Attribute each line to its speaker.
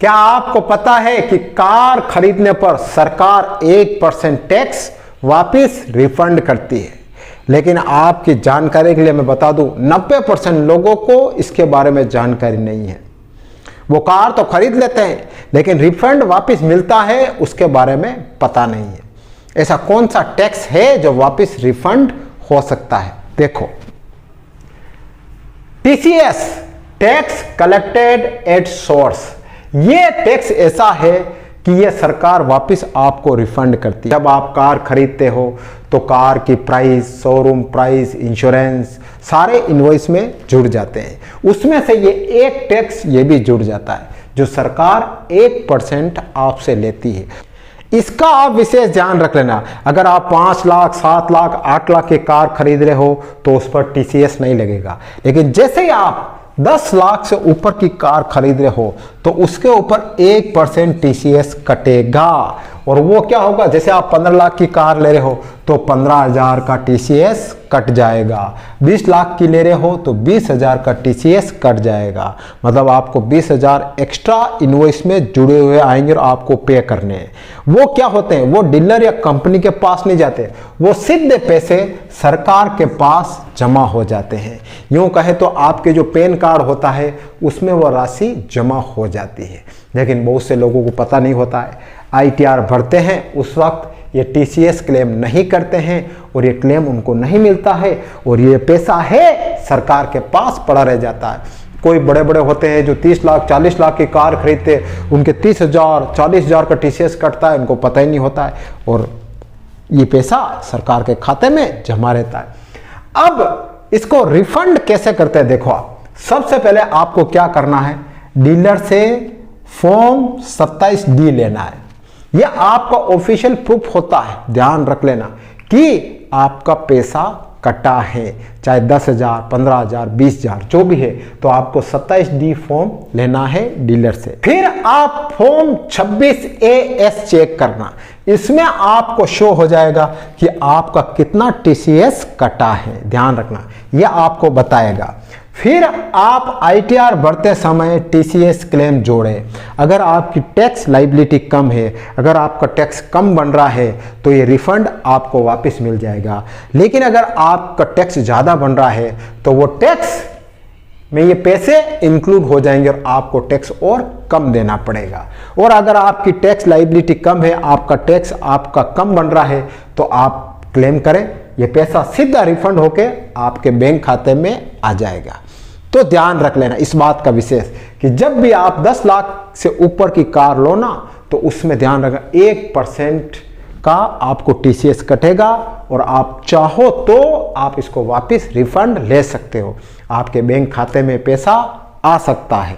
Speaker 1: क्या आपको पता है कि कार खरीदने पर सरकार 1% टैक्स वापस रिफंड करती है? लेकिन आपकी जानकारी के लिए मैं बता दूं, 90% लोगों को इसके बारे में जानकारी नहीं है। वो कार तो खरीद लेते हैं लेकिन रिफंड वापस मिलता है उसके बारे में पता नहीं है। ऐसा कौन सा टैक्स है जो वापस रिफंड हो सकता है? देखो, TCS, tax collected at source. ये टैक्स ऐसा है कि ये सरकार वापस आपको रिफंड करती है। जब आप कार खरीदते हो तो कार की प्राइस, शोरूम प्राइस, इंश्योरेंस सारे इनवॉइस में जुड़ जाते हैं। उसमें से ये एक टैक्स ये भी जुड़ जाता है जो सरकार 1% आपसे लेती है। इसका आप विशेष ध्यान रख लेना। अगर आप 5 लाख, 7 लाख, 8 लाख की कार खरीद रहे हो तो उस पर टीसीएस नहीं लगेगा। लेकिन जैसे ही आप 10 लाख से ऊपर की कार खरीद रहे हो तो उसके ऊपर 1% टीसीएस कटेगा। और वो क्या होगा, जैसे आप 15 लाख की कार ले रहे हो तो 15,000 का टीसीएस कट जाएगा। 20 लाख की ले रहे हो तो 20,000 का टीसीएस कट जाएगा। मतलब आपको 20,000 एक्स्ट्रा इनवॉइस में जुड़े हुए आएंगे और आपको पे करने हैं। वो क्या होते हैं, वो डीलर या कंपनी के पास नहीं जाते, वो सीधे पैसे सरकार के पास जमा हो जाते हैं। यूं कहे तो आपके जो पैन कार्ड होता है उसमें वो राशि जमा हो जाती है। लेकिन बहुत से लोगों को पता नहीं होता है। आईटीआर भरते हैं उस वक्त ये टीसीएस क्लेम नहीं करते हैं और ये क्लेम उनको नहीं मिलता है और ये पैसा है सरकार के पास पड़ा रह जाता है। कोई बड़े बड़े होते हैं जो 30 लाख 40 लाख की कार खरीदते, उनके 30,000 40,000 का टीसीएस कटता है, उनको पता ही नहीं होता है और ये पैसा सरकार के खाते में जमा रहता है। अब इसको रिफंड कैसे करते हैं? देखो, आप सबसे पहले आपको क्या करना है, डीलर से फॉर्म 27D लेना है। यह आपका ऑफिशियल प्रूफ होता है। ध्यान रख लेना कि आपका पैसा कटा है, चाहे 10,000, 15,000, 20,000 जो भी है, तो आपको 27D फॉर्म लेना है डीलर से। फिर आप फॉर्म 26AS चेक करना। इसमें आपको शो हो जाएगा कि आपका कितना टीसीएस कटा है। ध्यान रखना, यह आपको बताएगा। फिर आप आईटीआर भरते समय टीसीएस क्लेम जोड़े। अगर आपकी टैक्स लाइबिलिटी कम है, अगर आपका टैक्स कम बन रहा है तो ये रिफंड आपको वापस मिल जाएगा। लेकिन अगर आपका टैक्स ज़्यादा बन रहा है तो वो टैक्स में ये पैसे इंक्लूड हो जाएंगे और आपको टैक्स और कम देना पड़ेगा। और अगर आपकी टैक्स लाइबिलिटी कम है, आपका टैक्स आपका कम बन रहा है, तो आप क्लेम करें, ये पैसा सीधा रिफंड होके आपके बैंक खाते में आ जाएगा। तो ध्यान रख लेना इस बात का विशेष कि जब भी आप 10 लाख से ऊपर की कार लो ना, तो उसमें ध्यान रखना 1% का आपको टीसीएस कटेगा और आप चाहो तो आप इसको वापस रिफंड ले सकते हो। आपके बैंक खाते में पैसा आ सकता है।